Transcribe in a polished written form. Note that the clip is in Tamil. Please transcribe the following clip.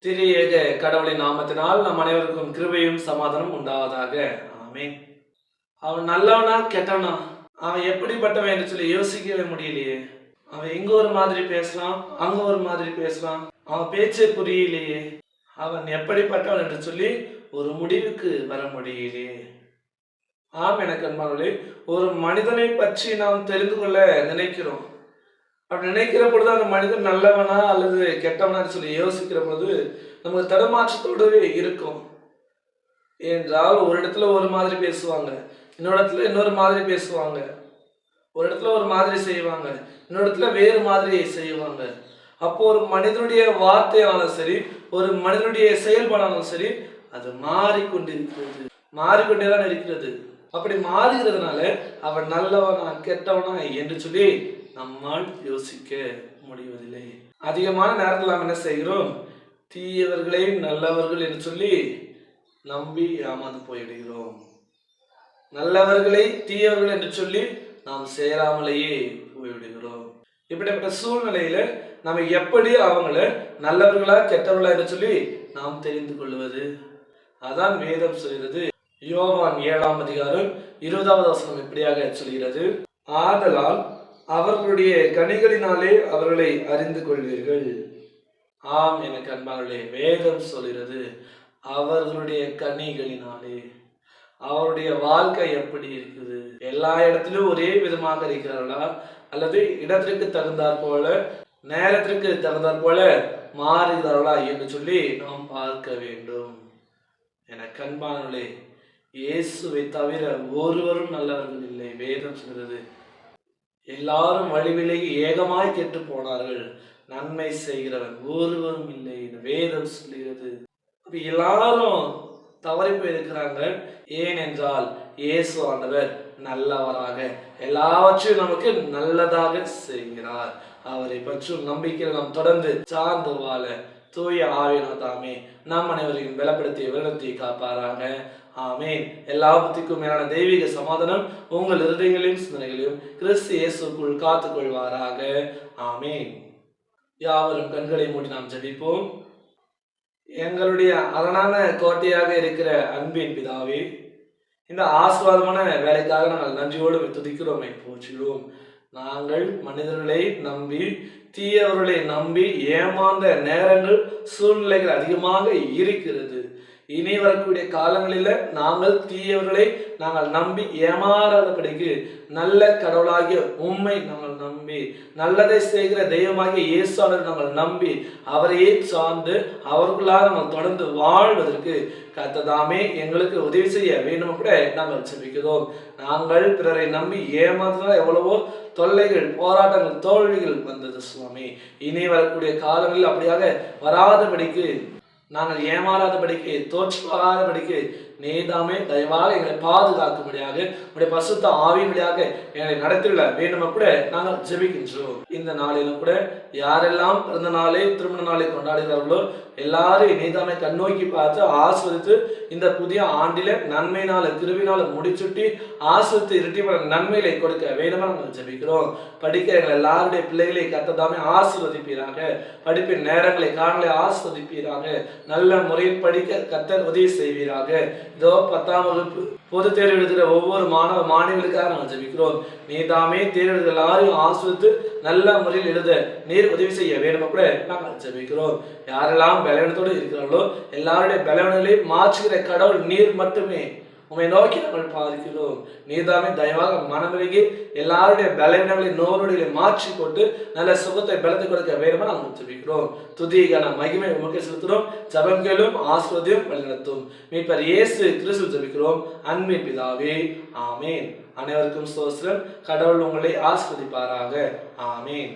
திரியேக கடவுளின் நாமத்தினால் நம் அனைவருக்கும் கிருபையும் சமாதானம் உண்டாவதாக. ஆமென். அவன் நல்லவனா கெட்டவனா, அவன் எப்படிப்பட்டவன் என்று சொல்லி யோசிக்கவே முடியலையே. அவன் இங்க ஒரு மாதிரி பேசுறான், அங்க ஒரு மாதிரி பேசுறான், அவன் பேச்சே புரியலையே. அவன் எப்படிப்பட்டவன் என்று சொல்லி ஒரு முடிவுக்கு வர முடியலையே. ஆம், எனக்கு அன்பானவர்களே, ஒரு மனிதனை பற்றி நாம் தெரிந்து கொள்ள நினைக்கிறோம். அப்படி நினைக்கிற பொழுது அந்த மனிதன் நல்லவனா அல்லது கெட்டவனா சொல்லி யோசிக்கிற பொழுது நமக்கு தடுமாற்றத்தோடவே இருக்கும். ஏனென்றால் ஒரு இடத்துல ஒரு மாதிரி பேசுவாங்க, இன்னொரு இடத்துல இன்னொரு மாதிரி பேசுவாங்க, ஒரு இடத்துல ஒரு மாதிரி செய்வாங்க, இன்னொரு இடத்துல வேறு மாதிரி செய்வாங்க. அப்போ ஒரு மனிதனுடைய வார்த்தையானாலும் சரி, ஒரு மனிதனுடைய செயல்பாடானாலும் சரி, அது மாறிக்கொண்டேதான் இருக்கிறது. அப்படி மாறுகிறதுனால அவன் நல்லவனா கெட்டவனா என்று சொல்லி நம்மால் யோசிக்க முடிவதில்லை. அதிகமான நேரத்தில் நாம் என்ன செய்கிறோம்? தீயவர்களை நல்லவர்கள் என்று சொல்லி நம்பி ஏமாந்து போய்விடுகிறோம். நல்லவர்களை தீயவர்கள் என்று சொல்லி நாம் சேராமலேயே போய்விடுகிறோம். இப்படிப்பட்ட சூழ்நிலையில நம்ம எப்படி அவங்கள நல்லவர்களா கெட்டவர்களா என்று சொல்லி நாம் தெரிந்து கொள்வது? அதான் வேதம் சொல்கிறது. யோவான் 7ஆம் அதிகாரம் 20வது வசனம் இப்படியாக சொல்கிறது, ஆதலால் அவர்களுடைய கனிகளினாலே அவர்களை அறிந்து கொள்வீர்கள். ஆம், எனக்கு அன்பானவர்களே, வேதம் சொல்கிறது அவர்களுடைய கனிகளினாலே. அவருடைய வாழ்க்கை எப்படி இருக்குது? எல்லா இடத்திலும் ஒரே விதமாக இருக்கிறார்களா, அல்லது இடத்திற்கு தகுந்தாற் போல நேரத்திற்கு தகுந்தாற் போல மாறுகிறார்களா என்று சொல்லி நாம் பார்க்க வேண்டும். எனக்கு அன்பானவர்களே, இயேசுவை தவிர ஒருவரும் நல்லவர்கள் இல்லை. வேதம் சொல்கிறது எல்லாரும் வழி விலகி ஏகமாய் கெட்டு போனார்கள், நன்மை செய்கிறவன் ஒருவரும் இல்லை என்று வேதம் சொல்கிறது. எல்லாரும் தவறி போயிருக்கிறாங்க. ஏனென்றால் இயேசு ஆண்டவர் நல்லவராக எல்லாவற்றையும் நமக்கு நல்லதாக செய்கிறார். அவரை பற்றும் நம்பிக்கையில் நாம் தொடர்ந்து சார்ந்து வாழ தூய ஆவியானவர் தாமே நம் அனைவரையும் பலப்படுத்தி வழிநடத்தி காப்பாராக. ஆமேன். எல்லா புத்திக்கும் மேலான தெய்வீக சமாதானம் உங்கள் இருதயங்களையும் சிந்தனைகளையும் கிறிஸ்து இயேசுக்குள் காத்துக்கொள்வாராக. ஆமேன். யாவரும் கண்களை மூடி நாம் ஜெபிப்போம். எங்களுடைய அரணான கோட்டையாக இருக்கிற அன்பின் பிதாவே, இந்த ஆசீர்வாதமான வேலைக்காக நாங்கள் நன்றியோடு துதிக்கிறோம், போற்றுகிறோம். நாங்கள் மனிதர்களை நம்பி தீயவர்களை நம்பி ஏமாந்த நேரங்கள் சூழ்நிலைகள் அதிகமாக இருக்கிறது. இனி வரக்கூடிய காலங்களில் நாங்கள் தீயவர்களை நாங்கள் நம்பி ஏமாறாதபடிக்கு நல்ல கடவுளாகிய உம்மை நாங்கள் நம்பி நல்லதை செய்கிற தெய்வமாகிய இயேசுவாளர் நாங்கள் நம்பி அவரையே சார்ந்து அவர்களால் நாங்கள் தொடர்ந்து வாழ்வதற்கு கர்த்ததாமே எங்களுக்கு உதவி செய்ய வேண்டும் கூட நாங்கள் ஜெபிக்கிறோம். நாங்கள் பிறரை நம்பி ஏமாந்ததால் எவ்வளவோ தொல்லைகள், போராட்டங்கள், தோல்விகள் வந்தது சுவாமி. இனி வரக்கூடிய காலங்களில் அப்படியாக வராதபடிக்கு, நாங்கள் ஏமாறாதபடிக்கு, தோற்றாதபடிக்கு நீதாமே தயவாக எங்களை பாதுகாக்கும்படியாக உடைய பசுத்த ஆவியின்படியாக எங்களை நடத்திட வேண்டும் கூட நாங்கள் ஜெபிக்கின்றோம். இந்த நாளிலும் கூட யாரெல்லாம் பிறந்த நாளை திருமண நாளை கொண்டாடுகிறார்களோ எல்லாரையும் நீதாமே கண்ணோக்கி பார்த்து ஆஸ்வதித்து இந்த புதிய ஆண்டில நன்மையினால கிருபினால முடிச்சுட்டி ஆஸ்வதித்து இரட்டிப்பான நன்மைகளை கொடுக்க வேண்டுமா நாங்கள் ஜெபிக்கிறோம். படிக்கிற எங்கள் எல்லாருடைய பிள்ளைகளை கர்த்ததாமே ஆசீர்வதிப்பீராக. படிப்பின் நேரங்களை காணலை ஆஸ்வதிப்பீராக. நல்ல முறையில் படிக்க கர்த்தர் உதவி செய்வீராக. இதோ 10ஆம் வகுப்பு பொது தேர்வு எழுதுகிற ஒவ்வொரு மாணவ மாணவிகளுக்காக நாங்கள் ஜெபிக்கிறோம். நீதாமே தேர்வு எழுதுகிற எல்லாரையும் ஆஸ்வதித்து நல்ல முறையில் எழுத நீர் உதவி செய்ய வேண்டும் கூட நாங்கள் ஜெபிக்கிறோம். யாரெல்லாம் பலவீனத்தோடு இருக்கிறார்களோ எல்லாருடைய பலவீனங்களை மாற்றுகிற கடவுள் நீர் மட்டுமே. உம்மை நோக்கி நாங்கள் பார்க்கிறோம். நீதாமே தயவாக மனமிறங்கி எல்லாருடைய பலவீனங்களை நோருடைய மாற்றி கொண்டு நல்ல சுகத்தை பலத்தை கொடுக்க வேண்டுமா நாங்கள் ஜெபிக்கிறோம். துதிக்கான மகிமை உமக்கு செலுத்துகிறோம். ஜெபம் கேளும், ஆசீர்வதியும் வழிநடத்தும். மீட்பர் இயேசு கிறிஸ்து ஜெபிக்கிறோம் அன்பின் பிதாவே. ஆமேன். அனைவருக்கும் ஸ்தோத்திரம். கடவுள் உங்களை ஆசீர்வதிப்பாராக. ஆமேன்.